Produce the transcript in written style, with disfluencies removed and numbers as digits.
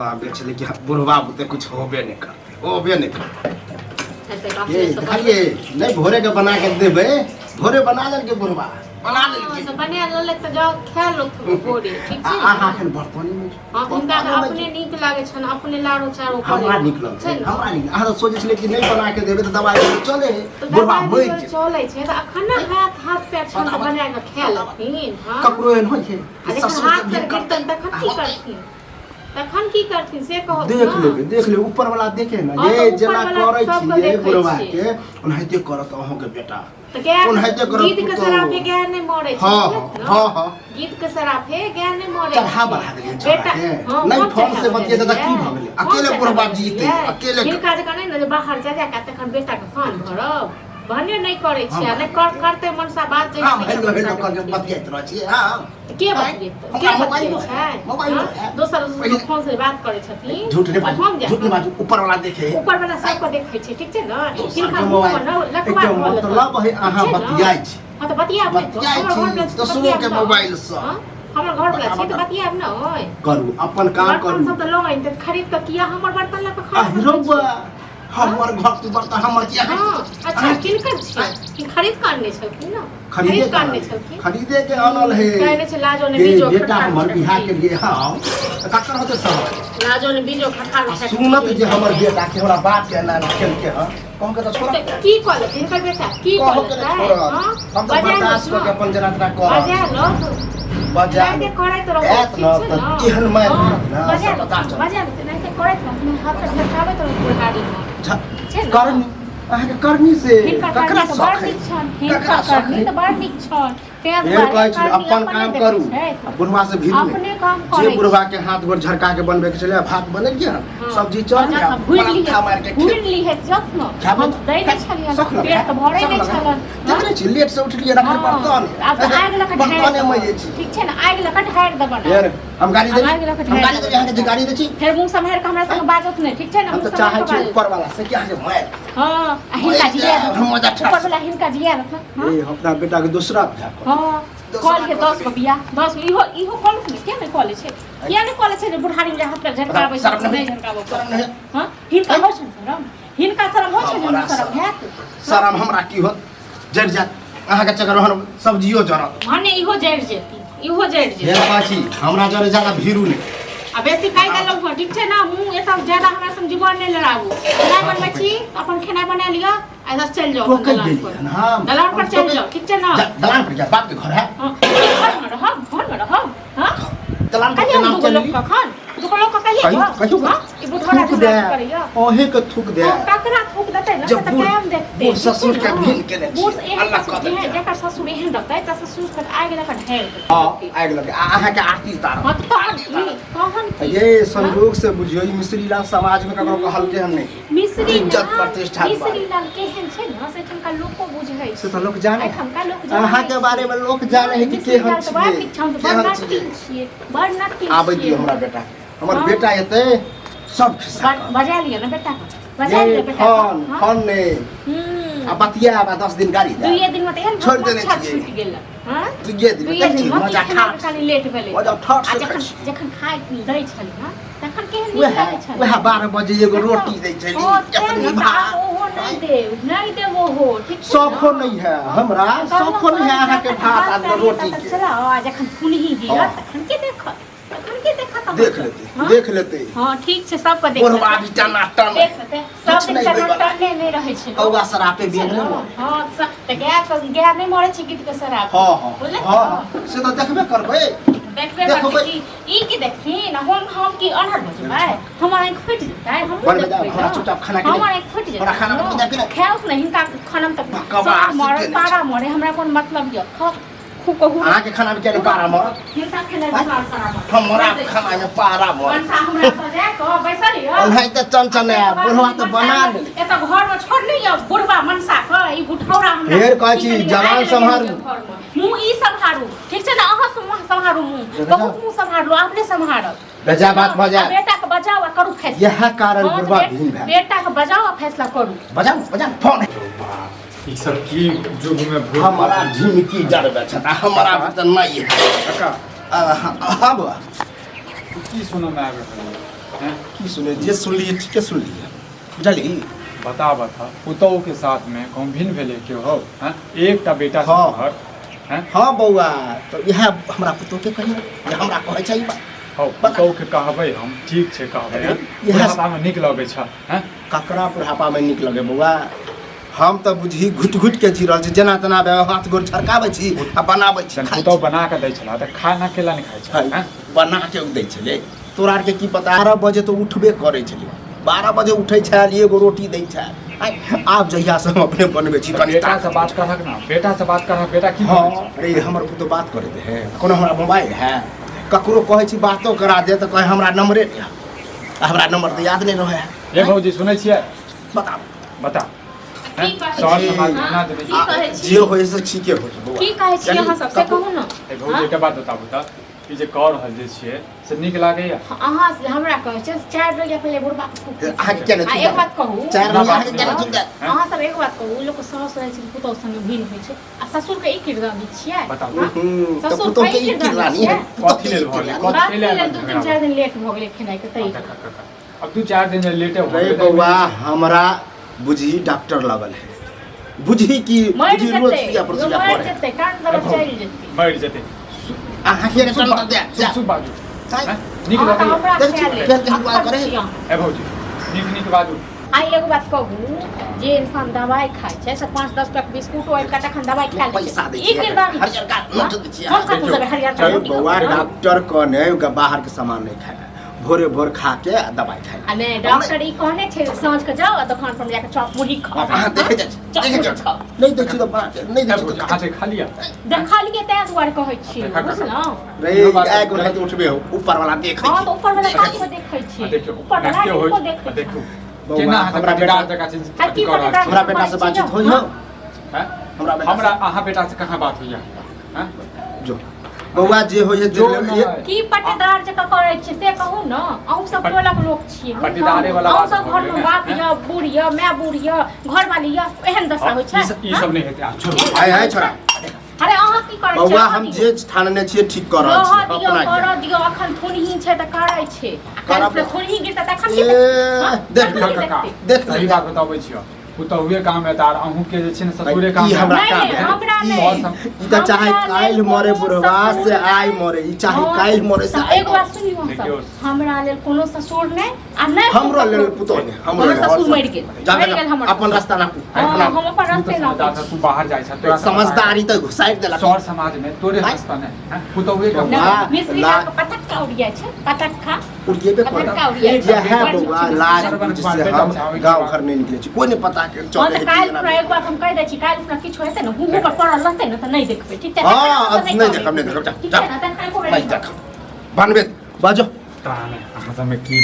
बेचले कि बुढ़वा बुते कुछ होबे नहीं करते होबे नहीं करते ये खाइए नहीं भोरे के बना के देबे भोरे बना लेके बुढ़वा बना लेके तो बने ले त जाओ खा लो भोरे ठीक छै आहा के बर्तन में हां हुनका अपने नीक लागे छन अपने लारो चारो करे हमरा नीक लगे हमरा नीक आहा सोचे छले कि नहीं बना के देबे तो दवाई चले बुढ़वा मर जे चले छै त अखन हाथ पैर छन त बना के खा लेथिन हां ककरो एहन होय छै ससुर के कीर्तन तखन की करथिन तखन की करथिन से कहो देख ले ऊपर वाला देखे ना ये जना करे छी बुढ़वा के ओनहिते करत अहों के बेटा तो गीत के सराफे ज्ञान नहीं मरे हां गीत के सराफे ज्ञान नहीं मरे चढ़ा बढ़ा दे बेटा नहीं फोन से बतिए दादा की भ गेले अकेले बुढ़वा जीते अकेले हिनका जे कने न बाहर जा के तखन बेटा के फान भरब भने नहीं करे छी नहीं करते मनसा बात जे हम हेलो करके बतियात रह छी हां के बतियात के मोबाइल है मोबाइल दोसर फोन से बात करे छथिन झूठ नहीं बात ऊपर वाला देखे ऊपर वाला सब को देखे छी ठीक छै न हिनका मोबाइल लखवा मतलब है अहां बतियाइ छी हां तो बतियाब हमर घर में तो सुनो के मोबाइल से हमर घर वाला छी तो बतियाब न ओय करू अपन काम करू सब तो लोग इन खरीद के किया हमर बर्तन ला के खा हिरौबा हमर घर के बर्तन हमर किया अच्छा किनकर छी खरीद करने छलखिन न खरीद करने छलखिन खरीदे के आनल है कहने छ लाजो ने बीजो बेटा हमर बियाह के लिए हां ककर होते सब लाजो ने बीजो खटा सुनत जे हमर बेटा के हमरा बाप के ना खेल के हां कहूं के तो छोड़ा की कहले हिनकर बेटा की कहले हम तो बर्दाश्त करके अपन जनातना कर बजा लो बजा दे करे तो रहो एहन मार ना बजा लो नहीं तो करे तो हाथ से झटकावे तो गाड़ी में करनी अहाँ के करनी से ककरा शौक है ककरा करनी तो बड़ नीक छन ये कहै छी अपन काम करू बुढ़वा से भीड़ अपने काम करे जे बुढ़वा के हाथ गोर झरका के बनबे के छले भात बने के सब्जी चल गया पराठा मार के भूल ली है जत्न हम दै नै छलियन पेट तो भरे नै छलन देखै छी लेट से उठलिए रखर बर्तन अब आग लक बर्तन में जे छी ठीक छै न आग लक ढार दबन यार हम गाड़ी दे यहाँ के गाड़ी दे छी फिर मुंह सम्हार के हमरा संग बाजत नै ठीक छै न हम तो चाहै छी ऊपर वाला से क्या है मैं हां हिनका जिया ऊपर वाला हिनका जिया हां ए अपना बेटा के दूसरा हां कॉल के 10 को बिया 10 इहो कॉल के नहीं कॉल छै किया नहीं कॉल छै बुढ़ारी ले हाथ पे झटकाबै छै नहीं झटकाबै हां हिनका हो छै शरम हिनका शरम हो छै न शरम है शरम हमरा की होत जड़ जा अहाँ के चक्कर हम सब्जियो जरत माने इहो जड़ जेती इहो जड़ जेती हे पाछी हमरा जरे ज्यादा भीरू नहीं आ बेसी काई देलौ ठीक छै ना मुंह एता ज्यादा हमरा सम जीवन नहीं लड़ाबू खाना बनबै छी अपन खाना बना लिया ऐसा चल जाओ दलान पर चल जाओ ठीक छै ना दलान पर जा बाप के घर है घर में रह हां दलान पर के नाम चल कखन दुको लोग कहियो ई बुढ़वा करियो ओहे के थूक दे ककरा थूक देतै न त काम देखते ससुर के भील के दे अल्लाह का दे जेकर ससुर एहन रहतै त ससुर के आग लगा ढेर हां आग लगे अहाँ के आरती उतार कहन ये संयोग से बुझियो ई मिश्री लाल समाज में ककरो कहल के हम नहीं मिश्री इज्जत प्रतिष्ठा मिश्री लाल केहन छै न से ठनका लोग को बुझै से त लोग जाने ठनका लोग जाने अहाँ के बारे में लोग जाने है कि केहन छियै बड़ नाटी आबै दियो हमरा बेटा हमर बेटा एते सब खिसा बजा लियो न बेटा बजा लियो बेटा फोन ने आ बतिया बा 10 दिन गाड़ी दे 2 दिन में त छोड़ देने छूट गेल हां 2 दिन मजा खा खाली लेट भेलै मजा ठट से जखन खाइ दै छली हां तखन केहन नीक लागै छल वह 12 बजे एगो रोटी दै छली अपनी भात ओहो नहीं दे वो हो ठीक सौखो नहीं है हमरा सौखो नहीं है अहाँ के भात आ रोटी के चला जखन फुलही दिया तखन के देख लेते हां ठीक छै सब के देख बुढ़वा भी टना टन देख लेते सब दिन टन नहीं रहै छै कौवा सरापे बिन हां सब त गया नहीं मरे छै गीत के सराप हां से तो देखबे करबै देखबे ई की देखिन हम की अनहर बजबै हमर आंख फट जेतै हम चुपचाप खाना के हमर आंख फट जेतै खाना बना के खाओस नहीं हिनका खाना में त मरे पारा मरे हमरा कोन मतलब य अहाँ के खाना में क्या पारा मर हिनका खाना में पारा मर हमरा खाना में पारा मर मनसा हमरा सजा के बैसल य ओन्है त चनचने बुढ़वा त बना ले एत घर में छोड़ नहीं य बुढ़वा मनसा के ई बुढ़ौरा हमरा फेर कहै छी जवान संभारू मुंह ई संभारू ठीक छै ना अहाँ संभारू मुंह बहुत मुंह संभारू आपने संभारब बेजा बात बजा बेटा के बजाओ करू फैसला यह कारण बुढ़वा भील है बेटा के बजाओ फैसला करू बजाओ फोन ई सब की जुग में भूल हमारा झिमकी जरबे छता हमारा त नहीं है काका हां बुआ की सुनो में आबे हैं? की सुने जे सुनलिए ठीके सुनलिए बुझली बता पुतोह के साथ में कौन भिन्न भेले के हो हैं? एक ता बेटा से हाँ। घर हैं? हाँ बौआ तो यह हमरा पुतोह के कहिए ये हमरा कहै छै ई बात हो पुतोह के कहबै हम ठीक छै कहबै हैं? इएह- बुढ़ापा में नीक लगै छ हैं? ककरा बुढ़ापा में नीक लगे बौआ हम तो बुझी घुट घुट के जी रहल छी जेना तेना हाथ गोड़ छड़काबै छी आ बनाबै छी जन खाइ पुतोह छी। बना के दै छला त खाना केला नहीं खाइ छ हैं? बना के दै छलै तोरा आर के की पता 12 बजे तो उठबे करै छलै 12 बजे उठै छै एगो रोटी दै छै आब जहिया से हम अपने बनबै छी कनी बेटा से बात करहक ना बेटा से बात करहक बेटा की हाँ बोलै छै? अरे हमर पुतो बात करे दे है कोनो हमरा मोबाइल है ककरो कहै छी बातो करा दे त कहे हमरा नंबरे नहीं है हमरा नंबर तो याद नहीं रहे ये भौजी सुनै छियै बताओ बता हैं? की कहै सर छियै? समाज हाँ? ना देबै की कहै जे छियै? होय से ठीके होय बौआ की कहै छियै अहाँ सब से कहू न ए भौजी के बात बताबू त ई जे कह रहल जे छियै से नीक लागैया अहाँ से हमरा कहै छै 4 रोज पहिले बुढ़बा अहाँ के केना आ एक बात कहू 4 ना बजे बात अहाँ के केना नहीं। ठीक है अहाँ सब एक बात कहू लोग सास रहै छै पुतौह संगे भिन्न होइ छै आ ससुर के ई किरदार दै छियै बताबू। हाँ? तो ससुर पुतो के के ई ई किरदार दै किरानी छियै है कथी लेल भऽ गेलै? कथी बात लेल लेल 2-3-4 दिन लेट भऽ गेलै खेनाइ के तै अब 2-4 दिन लेटे हो रे बौआ हमरा बुझी डॉक्टर लगल है बुझी की मर बुझी रोज जेतै सुइया पर सुइया मर पड़े जेतै कान दर्द चलि जेतै मर जेतै अहाँ के चल दे शुभ बाजू साहब, हैं? नीक अहाँ तऽ लगैया हमरा देख छी, ख्याल फेर केहन बात करे? ए भौजी नीक बाजू आ एगो बात कहू जे इंसान दवाई खाइ छै से 5-10 पैक बिस्कुट ओइ का तखन दवाई खा लै पैसा दै ई छियै किरदार हरियर का नोट दै छियै हम कतौ देबै हरियर का अरे रोटी बौआ हाँ? डॉक्टर कहने बाहर के सामान नहीं खाए भोरे भोर खा के आ दवाई खाए आ नहीं डॉक्टर ई कहने छै साँझ के जाओ आ दुकान पर जाके चॉप मुरही खाओ अहाँ देखे जाइ चॉप देखे मुरही खाओ नहीं दै छी तो बना के नहीं ए दै छी भौजी तो कहाँ से खा लिया देखा लिए तैं दुआरे कहै छी देखा कका। बुझलौं रे एक गोरा तो उठबे हो ऊपर वाला देखे हाँ तो ऊपर वाला काट को देखै छी देखियो ऊपर वाला देखियो को होय देखै छी देखू बौआ, केना हमरा हमरा बेटा- बेटा जका चीज आ की कर रहल पता छी? हमरा बेटा से बातचीत होई हो हैं? हमरा बेटा हमरा अहाँ बेटा से कहाँ बात होइया हैं? जो बौआ जे होय जो जे न है। की पट्टेदार जका करै छै से कहू न अहूँ सब टोलक लोक छियै पट्टेदारे वाला अहूँ बात सब भऽ घर गेलै में ने, बाप हैं? या बूढ़ या माय बूढ़ या घर वाली या एहन दशा होइ छै ई सब नहीं हेतै आप छोड़ू हाय हाय छोरा अरे अहाँ की करै बौआ हम जे ठानने छियै ठीक कर रहल रह छी दियौ अपना कर दियौ अखन थोड़ी छै त करै छै करब। काल्हि थोड़ी गिरता त अखन ए, देख देख काका देख सही बात बताबै छियो पुतहुए काम है तार अहूँ के जे छै ने ससुरे काम ई है हमरा नहीं, काम नहीं, है हमरा ई नहीं। ई त चाहे हमरा काल्हि लेल मरे कोनो बुढ़वा ससुर से नहीं। आइ मरे ई चाहे हाँ, काल्हि मरे से आइ एक बात सुनियो देखियौ। सब हमरा लेल कोनो ससुर नहि आ नहि हमरो लेल पुतो ने हमरो हमर लेल ससुर मरि गेल जाबे मरि गेल हमर अपन ससुर। रास्ता ना हाँ, हम अपन तू रास्ते तो ना समझदार तू बाहर जाइ छ तोरा समझदारी त घुसाइ देला सौर समाज में तोरे हैं? हस्ता ने हैं? पुतहुए का बौआ, मिश्री ला- का पटक्का उड़िया छै पटक्का उड़िएबे पटक्का कर उड़िया ये है बौआ लाज सरवन जिससे कुमार हम बेटा गांव घर नहीं निकले छी कोई नहीं पता के हाँ चले तऽ काल्हि पूरा एक बात हम कहि दै छी काल्हि पूरा किछु हेतै ने हुँ पर पड़ल रहतै ने तऽ नहि देखबै ठीक छै हाँ, तखन अब तऽ नहीं कहबै। देखब, नहीं देखब, जा, ठीक जा। छै ने तखन एको बेर नहीं नहीं देख बनबे बाजो ताने अहाँ सब में की